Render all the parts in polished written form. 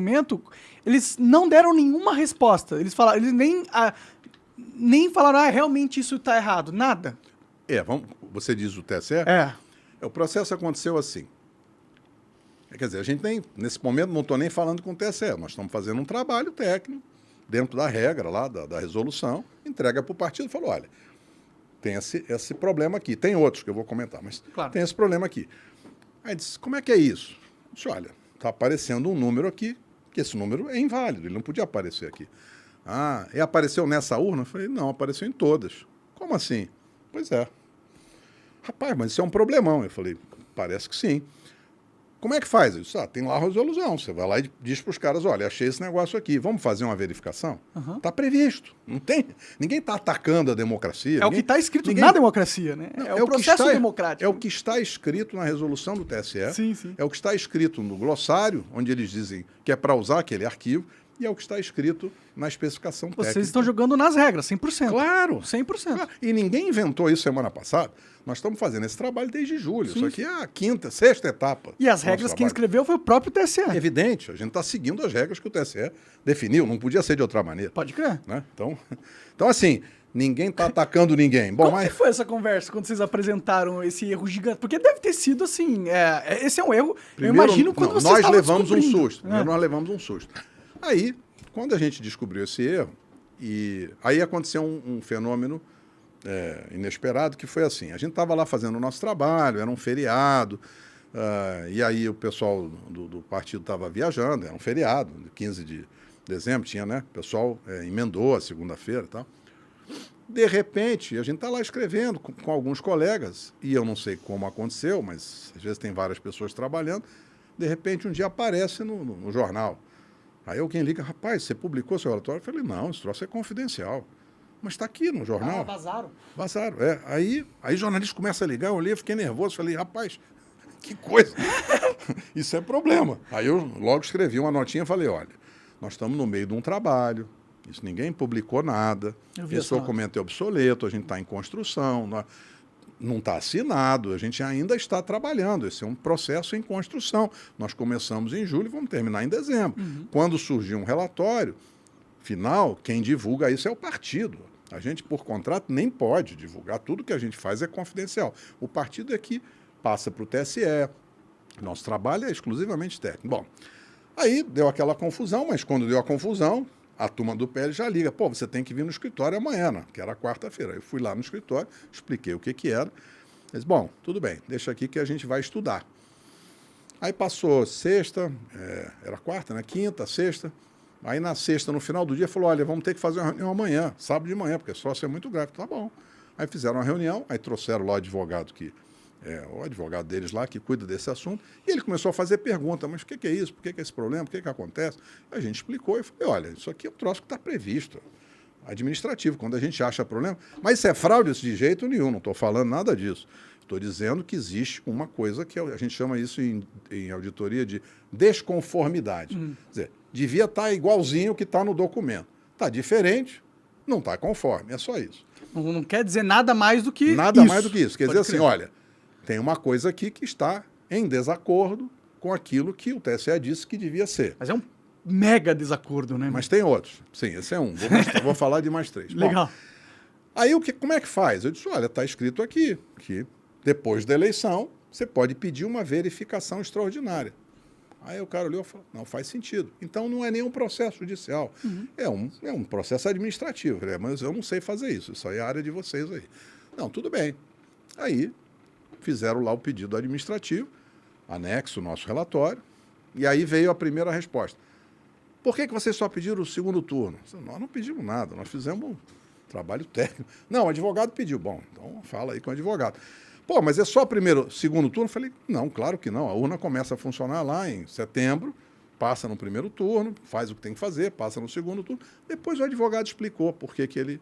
momento, eles não deram nenhuma resposta. Eles falaram, eles nem falaram, realmente isso está errado. Nada. Você diz o TSE? O processo aconteceu assim. Quer dizer, a gente nesse momento, não estou nem falando com o TSE, nós estamos fazendo um trabalho técnico, dentro da regra lá, da resolução, entrega para o partido e falou, olha, tem esse problema aqui, tem outros que eu vou comentar, mas tem esse problema aqui. Aí disse, como é que é isso? Eu disse, olha, está aparecendo um número aqui, que esse número é inválido, ele não podia aparecer aqui. E apareceu nessa urna? Eu falei, não, apareceu em todas. Como assim? Pois é. Rapaz, mas isso é um problemão. Eu falei, parece que sim. Como é que faz? Eu disse, tem lá a resolução. Você vai lá e diz para os caras, olha, achei esse negócio aqui, vamos fazer uma verificação? Está previsto. Ninguém está atacando a democracia. O que está escrito na democracia, né? Não, o processo democrático. É o que está escrito na resolução do TSE. Sim. É o que está escrito no glossário, onde eles dizem que é para usar aquele arquivo, e é o que está escrito na especificação técnica. Vocês estão jogando nas regras, 100%. Claro. 100%. Claro. E ninguém inventou isso semana passada. Nós estamos fazendo esse trabalho desde julho. Isso aqui é a sexta etapa. E as regras quem escreveu foi o próprio TSE. Evidente, a gente está seguindo as regras que o TSE definiu. Não podia ser de outra maneira. Pode crer. Né? Então, assim, ninguém está atacando ninguém. Bom, Como que foi essa conversa quando vocês apresentaram esse erro gigante? Porque deve ter sido assim, esse é um erro, primeiro, eu imagino quando vocês nós levamos um susto. Primeiro nós levamos um susto. Aí, quando a gente descobriu esse erro, aí aconteceu um fenômeno inesperado, que foi assim, a gente estava lá fazendo o nosso trabalho, era um feriado, e aí o pessoal do partido estava viajando, era um feriado, 15 de dezembro, tinha, né? O pessoal emendou a segunda-feira e tal. De repente, a gente está lá escrevendo com alguns colegas, e eu não sei como aconteceu, mas às vezes tem várias pessoas trabalhando, de repente um dia aparece no jornal. Aí alguém liga, rapaz, você publicou seu relatório? Eu falei, não, esse troço é confidencial. Mas está aqui no jornal. Vazaram. Vazaram, Aí o jornalista começa a ligar, eu olhei, fiquei nervoso, falei, rapaz, que coisa. Isso é problema. Aí eu logo escrevi uma notinha e falei, olha, nós estamos no meio de um trabalho, isso ninguém publicou nada, esse documento é obsoleto, a gente está em construção, não está assinado, a gente ainda está trabalhando, esse é um processo em construção. Nós começamos em julho e vamos terminar em dezembro. Quando surgir um relatório final, quem divulga isso é o partido. A gente, por contrato, nem pode divulgar. Tudo que a gente faz é confidencial. O partido é que passa para o TSE. Nosso trabalho é exclusivamente técnico. Bom, aí deu aquela confusão, mas quando deu a confusão, a turma do PL já liga, você tem que vir no escritório amanhã, né? Que era quarta-feira. Eu fui lá no escritório, expliquei o que era. Eles, bom, tudo bem, deixa aqui que a gente vai estudar. Aí passou sexta, era quarta, né? Quinta, sexta. Aí na sexta, no final do dia, falou, olha, vamos ter que fazer uma reunião amanhã, sábado de manhã, porque só é muito grave. Tá bom. Aí fizeram uma reunião, aí trouxeram lá o advogado o advogado deles lá, que cuida desse assunto, e ele começou a fazer pergunta, mas o que é isso? Por que é esse problema? O que acontece? A gente explicou e falei, olha, isso aqui é um troço que está previsto, administrativo, quando a gente acha problema. Mas isso é fraude de jeito nenhum, não estou falando nada disso. Estou dizendo que existe uma coisa que a gente chama isso em auditoria de desconformidade. Quer dizer, devia estar igualzinho o que está no documento. Está diferente, não está conforme, é só isso. Não quer dizer nada mais do que nada mais do que isso. Quer dizer assim, olha, tem uma coisa aqui que está em desacordo com aquilo que o TSE disse que devia ser. Mas é um mega desacordo, né? Mas tem outros. Sim, esse é um. Vou falar de mais 3. Legal. Bom, aí como é que faz? Eu disse, olha, está escrito aqui que depois da eleição você pode pedir uma verificação extraordinária. Aí o cara olhou e falou, não faz sentido. Então não é nenhum processo judicial. É um processo administrativo. Eu falei, mas eu não sei fazer isso. Isso aí é a área de vocês aí. Não, tudo bem. Aí fizeram lá o pedido administrativo, anexo o nosso relatório, e aí veio a primeira resposta. Por que vocês só pediram o segundo turno? Nós não pedimos nada, nós fizemos um trabalho técnico. Não, o advogado pediu. Bom, então fala aí com o advogado. Mas é só segundo turno? Eu falei, não, claro que não. A urna começa a funcionar lá em setembro, passa no primeiro turno, faz o que tem que fazer, passa no segundo turno. Depois o advogado explicou por que ele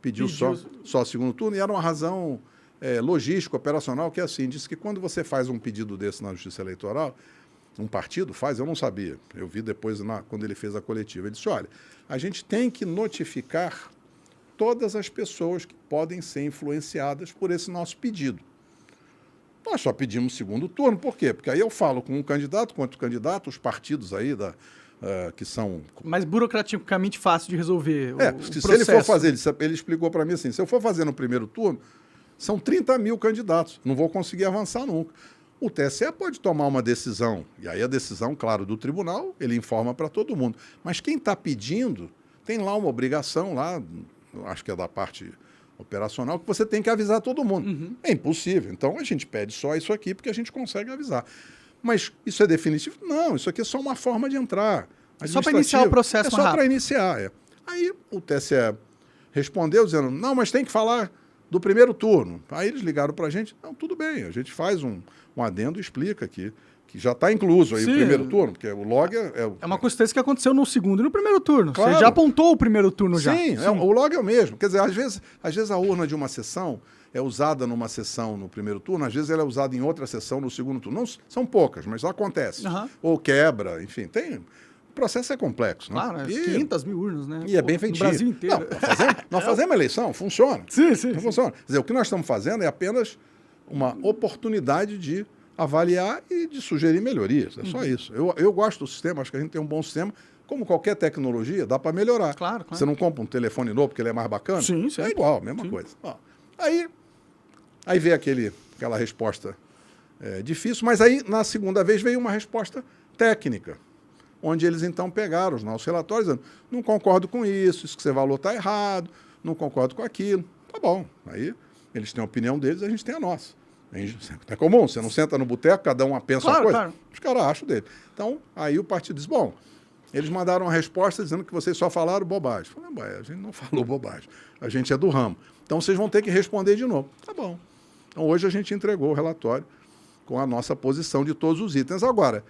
pediu só segundo turno, e era uma razão logística, operacional, que é assim, diz que quando você faz um pedido desse na Justiça Eleitoral, um partido faz, eu não sabia, eu vi depois quando ele fez a coletiva, ele disse, olha, a gente tem que notificar todas as pessoas que podem ser influenciadas por esse nosso pedido. Nós só pedimos segundo turno, por quê? Porque aí eu falo com um candidato, com outro candidato, os partidos aí que são... Mais burocraticamente fácil de resolver se ele for fazer, ele explicou para mim assim, se eu for fazer no primeiro turno, são 30 mil candidatos, não vou conseguir avançar nunca. O TSE pode tomar uma decisão, e aí a decisão, claro, do tribunal, ele informa para todo mundo. Mas quem está pedindo, tem lá uma obrigação, lá, acho que é da parte operacional, que você tem que avisar todo mundo. Uhum. É impossível. Então a gente pede só isso aqui, porque a gente consegue avisar. Mas isso é definitivo? Não, isso aqui é só uma forma de entrar. Só para iniciar o processo é só para iniciar. É. Aí o TSE respondeu dizendo, não, mas tem que falar do primeiro turno. Aí eles ligaram para a gente, não, tudo bem, a gente faz um adendo e explica aqui, que já está incluso aí o primeiro turno, porque o log é uma coincidência que aconteceu no segundo e no primeiro turno. Claro. Você já apontou o primeiro turno já. Sim, o log é o mesmo. Quer dizer, às vezes a urna de uma sessão é usada numa sessão no primeiro turno, às vezes ela é usada em outra sessão no segundo turno. Não, são poucas, mas acontece. Uhum. Ou quebra, enfim, tem... O processo é complexo, né? Claro, 500 mil urnas, né? E é bem feitinho. No Brasil inteiro. Não, nós fazemos eleição, funciona. Sim, sim. Não funciona. Quer dizer, o que nós estamos fazendo é apenas uma oportunidade de avaliar e de sugerir melhorias. É só isso. Eu gosto do sistema, acho que a gente tem um bom sistema. Como qualquer tecnologia, dá para melhorar. Claro. Você não compra um telefone novo porque ele é mais bacana? Sim. É igual, mesma coisa. Ó, aí veio aquela resposta difícil, mas aí, na segunda vez, veio uma resposta técnica, onde eles, então, pegaram os nossos relatórios, dizendo, não concordo com isso que você falou está errado, não concordo com aquilo. Tá bom. Aí, eles têm a opinião deles, a gente tem a nossa. É comum, você não senta no boteco, cada um pensa uma coisa, claro. Os caras acham dele. Então, aí o partido diz, bom, eles mandaram uma resposta dizendo que vocês só falaram bobagem. Eu falei, a gente não falou bobagem, a gente é do ramo. Então, vocês vão ter que responder de novo. Tá bom. Então, hoje a gente entregou o relatório com a nossa posição de todos os itens. Agora,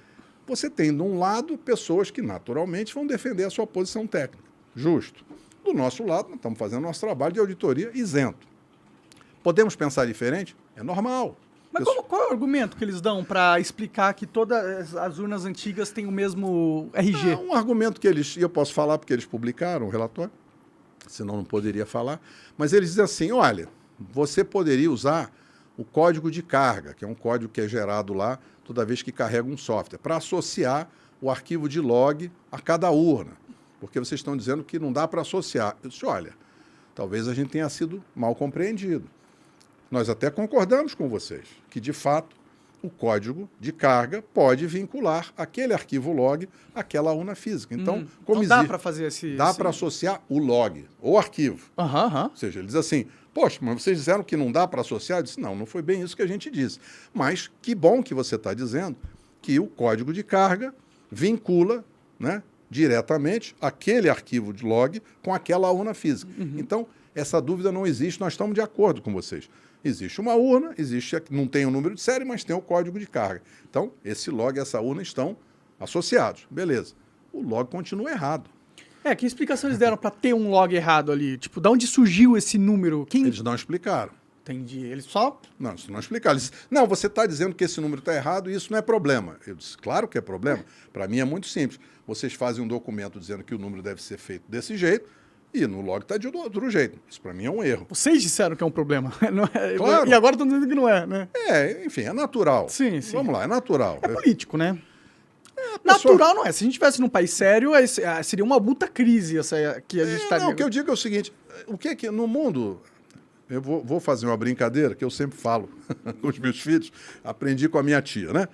você tem, de um lado, pessoas que, naturalmente, vão defender a sua posição técnica. Justo. Do nosso lado, nós estamos fazendo nosso trabalho de auditoria isento. Podemos pensar diferente? É normal. Mas qual é o argumento que eles dão para explicar que todas as urnas antigas têm o mesmo RG? Um argumento que eles... E eu posso falar porque eles publicaram o relatório, senão não poderia falar. Mas eles dizem assim, olha, você poderia usar o código de carga, que é um código que é gerado lá toda vez que carrega um software, para associar o arquivo de log a cada urna. Porque vocês estão dizendo que não dá para associar. Eu disse, olha, talvez a gente tenha sido mal compreendido. Nós até concordamos com vocês que, de fato, o código de carga pode vincular aquele arquivo log àquela urna física. Então, como dá para fazer esse... Dá para associar o log, o arquivo. Ou seja, ele diz assim, poxa, mas vocês disseram que não dá para associar? Eu disse, não foi bem isso que a gente disse. Mas que bom que você está dizendo que o código de carga vincula, né, diretamente aquele arquivo de log com aquela urna física. Então, essa dúvida não existe, nós estamos de acordo com vocês. Existe uma urna, não tem o número de série, mas tem o código de carga. Então, esse log e essa urna estão associados. Beleza. O log continua errado. Que explicação eles deram para ter um log errado ali? Tipo, de onde surgiu esse número? Eles não explicaram. Entendi. Eles só... Não, isso não explicaram. Eles disse, não, você está dizendo que esse número está errado e isso não é problema. Eu disse, claro que é problema. Para mim é muito simples. Vocês fazem um documento dizendo que o número deve ser feito desse jeito, e no log está de outro jeito. Isso para mim é um erro. Vocês disseram que é um problema. Não é... Claro. E agora estão dizendo que não é, né? Enfim, é natural. Sim. Vamos lá, é natural. É político, né? Natural não é. Se a gente estivesse num país sério, seria uma puta crise essa que a gente estaria... Não, o que eu digo é o seguinte, o que é que no mundo... Eu vou fazer uma brincadeira que eu sempre falo com os meus filhos, aprendi com a minha tia, né?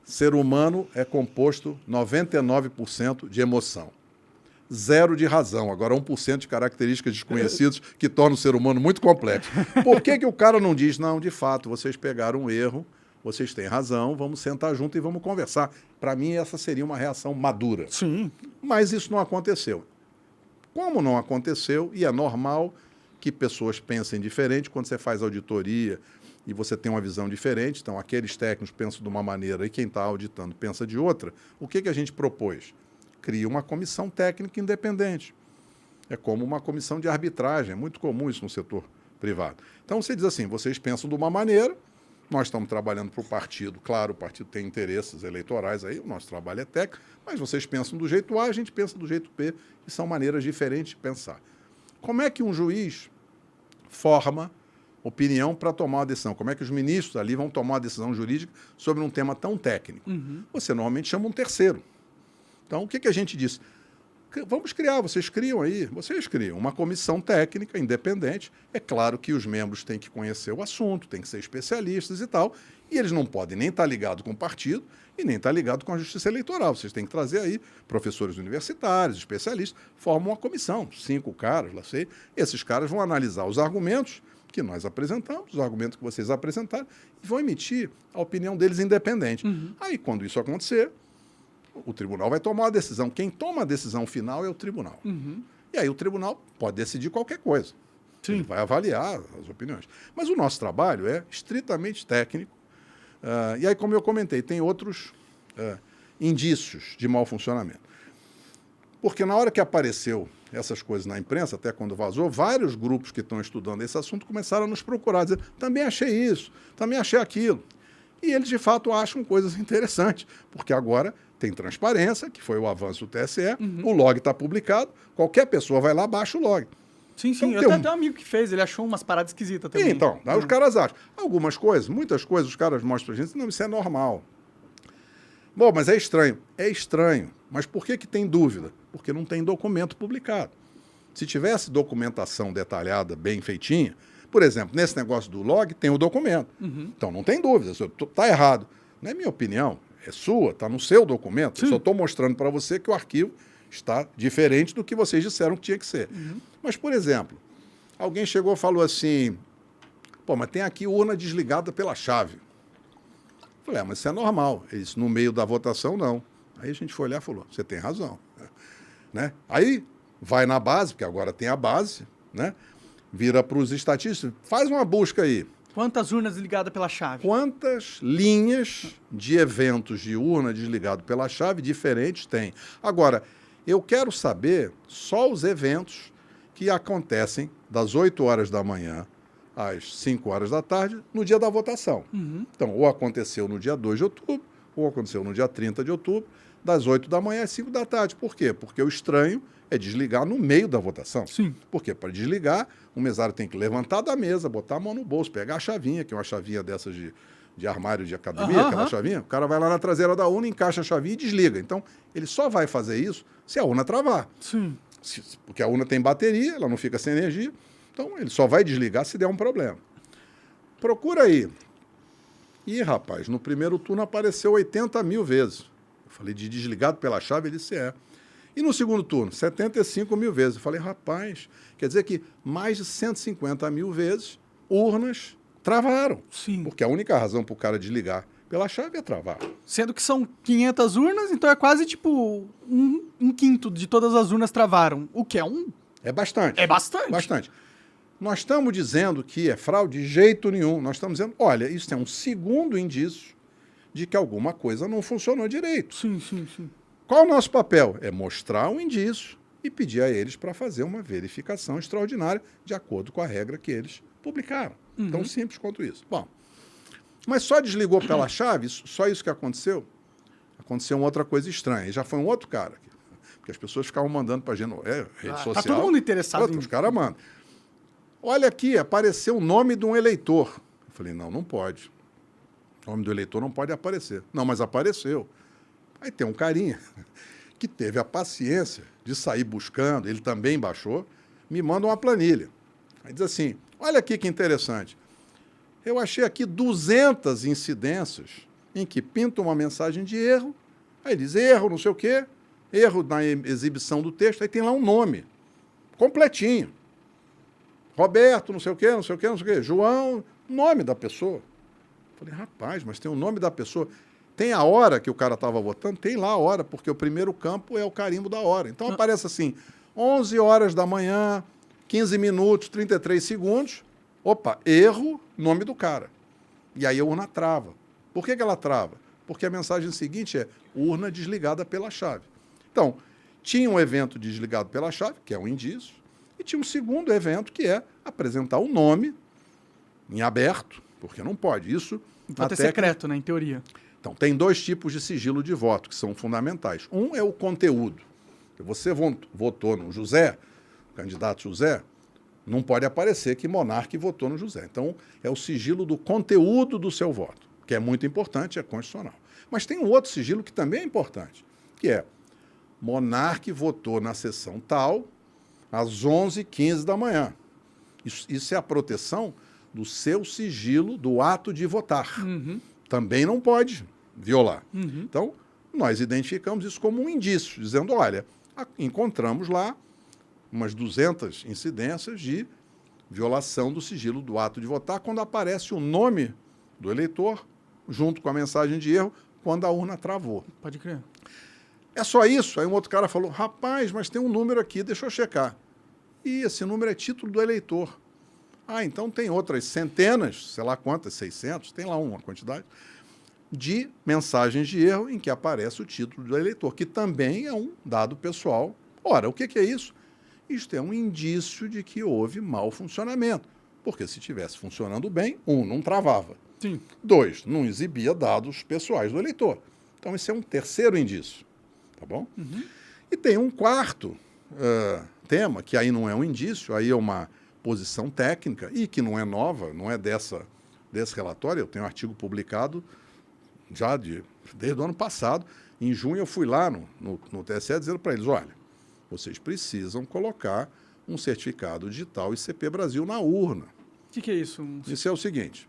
Ser humano é composto 99% de emoção. 0 de razão. Agora, 1% de características desconhecidas que tornam o ser humano muito complexo. Por que o cara não diz, não, de fato, vocês pegaram um erro, vocês têm razão, vamos sentar junto e vamos conversar. Para mim, essa seria uma reação madura. Sim. Mas isso não aconteceu. Como não aconteceu, e é normal que pessoas pensem diferente, quando você faz auditoria e você tem uma visão diferente, então aqueles técnicos pensam de uma maneira e quem está auditando pensa de outra, o que a gente propôs? Cria uma comissão técnica independente. É como uma comissão de arbitragem, é muito comum isso no setor privado. Então você diz assim, vocês pensam de uma maneira, nós estamos trabalhando para o partido, claro, o partido tem interesses eleitorais aí, o nosso trabalho é técnico, mas vocês pensam do jeito A, a gente pensa do jeito B, e são maneiras diferentes de pensar. Como é que um juiz forma opinião para tomar uma decisão? Como é que os ministros ali vão tomar uma decisão jurídica sobre um tema tão técnico? Você normalmente chama um terceiro. Então, o que a gente disse? Vamos criar, vocês criam uma comissão técnica independente. É claro que os membros têm que conhecer o assunto, têm que ser especialistas e tal, e eles não podem nem estar ligados com o partido e nem estar ligados com a justiça eleitoral. Vocês têm que trazer aí professores universitários, especialistas, formam uma comissão, 5 caras, lá sei. Esses caras vão analisar os argumentos que nós apresentamos, os argumentos que vocês apresentaram, e vão emitir a opinião deles independente. Aí, quando isso acontecer, o tribunal vai tomar a decisão. Quem toma a decisão final é o tribunal. E aí o tribunal pode decidir qualquer coisa. Sim. Ele vai avaliar as opiniões. Mas o nosso trabalho é estritamente técnico. E aí, como eu comentei, tem outros indícios de mau funcionamento. Porque na hora que apareceu essas coisas na imprensa, até quando vazou, vários grupos que estão estudando esse assunto começaram a nos procurar, dizer, também achei isso, também achei aquilo. E eles, de fato, acham coisas interessantes, porque agora tem transparência, que foi o avanço do TSE, o log está publicado, qualquer pessoa vai lá, baixa o log. Sim, sim. Então, Eu tenho até um amigo que fez, ele achou umas paradas esquisitas também. Então, aí os caras acham. Algumas coisas, muitas coisas, os caras mostram pra gente, não, isso é normal. Bom, mas é estranho. É estranho. Mas por que tem dúvida? Porque não tem documento publicado. Se tivesse documentação detalhada, bem feitinha, por exemplo, nesse negócio do log, tem o documento. Então, não tem dúvida. Está errado. Não é minha opinião, é sua, está no seu documento. Eu só estou mostrando para você que o arquivo está diferente do que vocês disseram que tinha que ser. Mas, por exemplo, alguém chegou e falou assim, pô, mas tem aqui urna desligada pela chave. Eu falei, mas isso é normal. Isso no meio da votação, não. Aí a gente foi olhar e falou, você tem razão. Né? Aí vai na base, porque agora tem a base, né? Vira para os estatísticos, faz uma busca aí. Quantas urnas ligadas pela chave? Quantas linhas de eventos de urna desligado pela chave diferentes tem? Agora, eu quero saber só os eventos que acontecem das 8 horas da manhã às 5 horas da tarde no dia da votação. Então, ou aconteceu no dia 2 de outubro, ou aconteceu no dia 30 de outubro, das 8 da manhã às 5 da tarde. Por quê? Porque o estranho é desligar no meio da votação. Sim. Porque para desligar, o mesário tem que levantar da mesa, botar a mão no bolso, pegar a chavinha, que é uma chavinha dessas de armário de academia, aquela chavinha, o cara vai lá na traseira da urna, encaixa a chavinha e desliga. Então, ele só vai fazer isso se a urna travar. Sim. Porque a urna tem bateria, ela não fica sem energia, então ele só vai desligar se der um problema. Procura aí. Ih, rapaz, no primeiro turno apareceu 80 mil vezes. Eu falei, de desligado pela chave, ele disse é. E no segundo turno, 75 mil vezes. Eu falei, rapaz, quer dizer que mais de 150 mil vezes urnas travaram. Sim. Porque a única razão para o cara desligar pela chave é travar. Sendo que são 500 urnas, então é quase tipo um quinto de todas as urnas travaram. O que é um... É bastante. É bastante. Bastante. Nós estamos dizendo que é fraude de jeito nenhum. Nós estamos dizendo, olha, isso é um segundo indício de que alguma coisa não funcionou direito. Sim, sim, sim. Qual é o nosso papel? É mostrar um indício e pedir a eles para fazer uma verificação extraordinária de acordo com a regra que eles publicaram. Tão simples quanto isso. Bom, mas só desligou pela chave? Só isso que aconteceu? Aconteceu uma outra coisa estranha. E já foi um outro cara. Porque as pessoas ficavam mandando para a rede social. Tá todo mundo interessado Os caras mandam. Olha aqui, apareceu o nome de um eleitor. Eu falei, não pode. O nome do eleitor não pode aparecer. Não, mas apareceu. Aí tem um carinha que teve a paciência de sair buscando, ele também baixou, me manda uma planilha. Aí diz assim, olha aqui que interessante. Eu achei aqui 200 incidências em que pinta uma mensagem de erro, aí diz erro, não sei o quê, erro na exibição do texto, aí tem lá um nome, completinho. Roberto, não sei o quê, não sei o quê, não sei o quê. João, nome da pessoa. Falei, rapaz, mas tem o nome da pessoa. Tem a hora que o cara estava votando? Tem lá a hora, porque o primeiro campo é o carimbo da hora. Então aparece assim, 11 horas da manhã, 15 minutos, 33 segundos. Opa, erro, nome do cara. E aí a urna trava. Por que ela trava? Porque a mensagem seguinte é urna desligada pela chave. Então, tinha um evento desligado pela chave, que é um indício, e tinha um segundo evento, que é apresentar o nome em aberto, porque não pode. Isso pode ter secreto, né, em teoria. Então, tem 2 tipos de sigilo de voto que são fundamentais. Um é o conteúdo. Se você votou no José, o candidato José, não pode aparecer que Monarque votou no José. Então, é o sigilo do conteúdo do seu voto, que é muito importante, é constitucional. Mas tem um outro sigilo que também é importante, que é Monarque votou na sessão tal às 11h15 da manhã. Isso é a proteção do seu sigilo do ato de votar. Também não pode violar. Então, nós identificamos isso como um indício, dizendo, olha, encontramos lá umas 200 incidências de violação do sigilo do ato de votar quando aparece o nome do eleitor junto com a mensagem de erro quando a urna travou. Pode crer. É só isso? Aí um outro cara falou, rapaz, mas tem um número aqui, deixa eu checar. E esse número é título do eleitor. Ah, então tem outras centenas, sei lá quantas, 600, tem lá uma quantidade, de mensagens de erro em que aparece o título do eleitor, que também é um dado pessoal. Ora, o que é isso? Isto é um indício de que houve mau funcionamento, porque se estivesse funcionando bem, não travava. Sim. 2, não exibia dados pessoais do eleitor. Então, esse é um terceiro indício, tá bom? E tem um quarto tema, que aí não é um indício, aí é uma posição técnica, e que não é nova, não é desse relatório, eu tenho um artigo publicado já desde o ano passado. Em junho eu fui lá no TSE dizendo para eles, olha, vocês precisam colocar um certificado digital ICP Brasil na urna. O que é isso? Isso é o seguinte,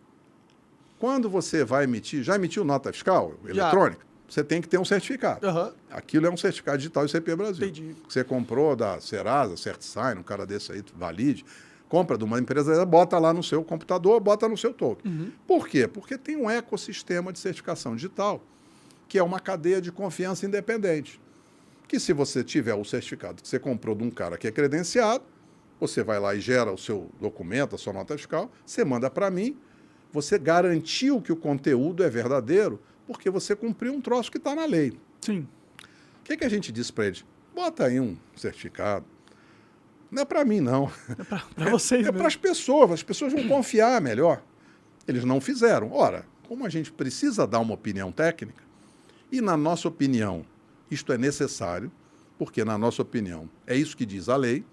quando você vai emitir, já emitiu nota fiscal eletrônica, você tem que ter um certificado. Aquilo é um certificado digital ICP Brasil. Entendi. Que você comprou da Serasa, CertSign, um cara desse aí, Valide, compra de uma empresa, bota lá no seu computador, bota no seu token. Por quê? Porque tem um ecossistema de certificação digital, que é uma cadeia de confiança independente. Que se você tiver o certificado que você comprou de um cara que é credenciado, você vai lá e gera o seu documento, a sua nota fiscal, você manda para mim, você garantiu que o conteúdo é verdadeiro, porque você cumpriu um troço que está na lei. Sim. O que a gente disse para eles? Bota aí um certificado. Não é para mim, não. É para vocês, É para as pessoas vão confiar melhor. Eles não fizeram. Ora, como a gente precisa dar uma opinião técnica, e na nossa opinião isto é necessário, porque na nossa opinião é isso que diz a lei,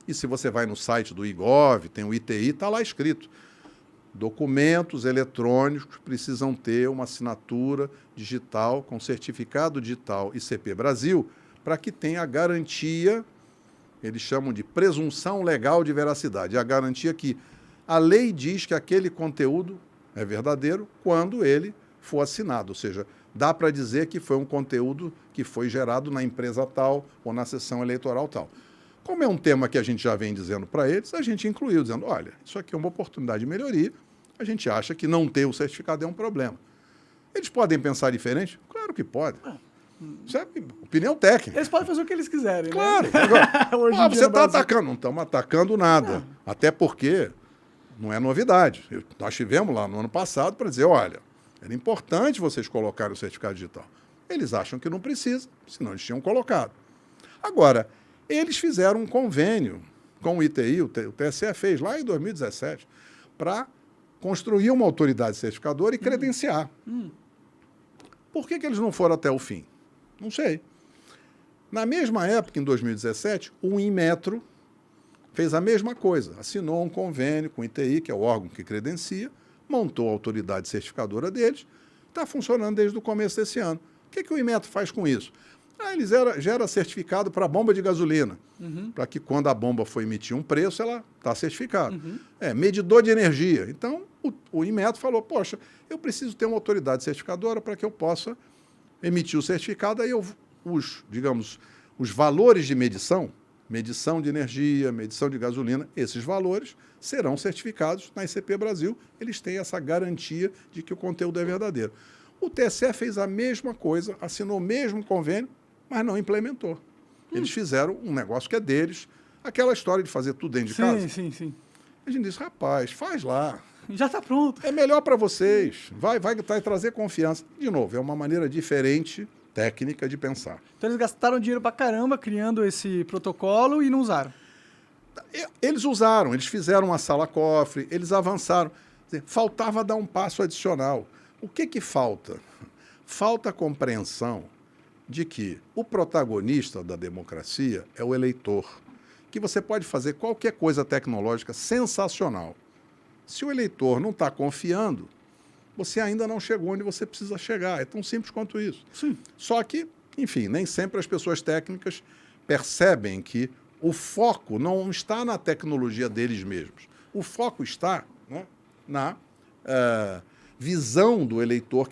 e se você vai no site do IGOV, tem o ITI, está lá escrito, documentos eletrônicos precisam ter uma assinatura digital com certificado digital ICP Brasil, para que tenha a garantia, eles chamam de presunção legal de veracidade, a garantia que a lei diz que aquele conteúdo é verdadeiro quando ele for assinado, ou seja, dá para dizer que foi um conteúdo que foi gerado na empresa tal ou na sessão eleitoral tal. Como é um tema que a gente já vem dizendo para eles, a gente incluiu, dizendo, olha, isso aqui é uma oportunidade de melhoria, a gente acha que não ter o certificado é um problema. Eles podem pensar diferente? Claro que podem. Isso é opinião técnica. Eles podem fazer o que eles quiserem, claro. né? Agora, você está atacando. Não estamos atacando nada. Até porque não é novidade. Nós tivemos lá no ano passado para dizer, olha, era importante vocês colocarem o certificado digital. Eles acham que não precisa, senão eles tinham colocado. Agora, eles fizeram um convênio com o ITI, o TSE fez lá em 2017, para construir uma autoridade certificadora e credenciar. Por que eles não foram até o fim? Não sei. Na mesma época, em 2017, o Inmetro fez a mesma coisa. Assinou um convênio com o ITI, que é o órgão que credencia, montou a autoridade certificadora deles, está funcionando desde o começo desse ano. O que o Inmetro faz com isso? Ele gera certificado para bomba de gasolina, para que quando a bomba for emitir um preço, ela está certificada. Medidor de energia. Então, o Inmetro falou, poxa, eu preciso ter uma autoridade certificadora para que eu possa emitir o certificado, aí os valores de medição de energia, medição de gasolina, esses valores serão certificados na ICP Brasil, eles têm essa garantia de que o conteúdo é verdadeiro. O TSE fez a mesma coisa, assinou o mesmo convênio, mas não implementou. Eles fizeram um negócio que é deles, aquela história de fazer tudo dentro de casa. Sim. A gente disse, rapaz, faz lá. Já está pronto. É melhor para vocês, vai trazer confiança. De novo, é uma maneira diferente, técnica, de pensar. Então eles gastaram dinheiro pra caramba criando esse protocolo e não usaram. Eles usaram, eles fizeram uma sala-cofre, eles avançaram. Quer dizer, faltava dar um passo adicional. O que falta? Falta a compreensão de que o protagonista da democracia é o eleitor, que você pode fazer qualquer coisa tecnológica sensacional. Se o eleitor não está confiando, você ainda não chegou onde você precisa chegar. É tão simples quanto isso. Sim. Só que Enfim, nem sempre as pessoas técnicas percebem que o foco não está na tecnologia deles mesmos. O foco está, né, na visão do eleitor que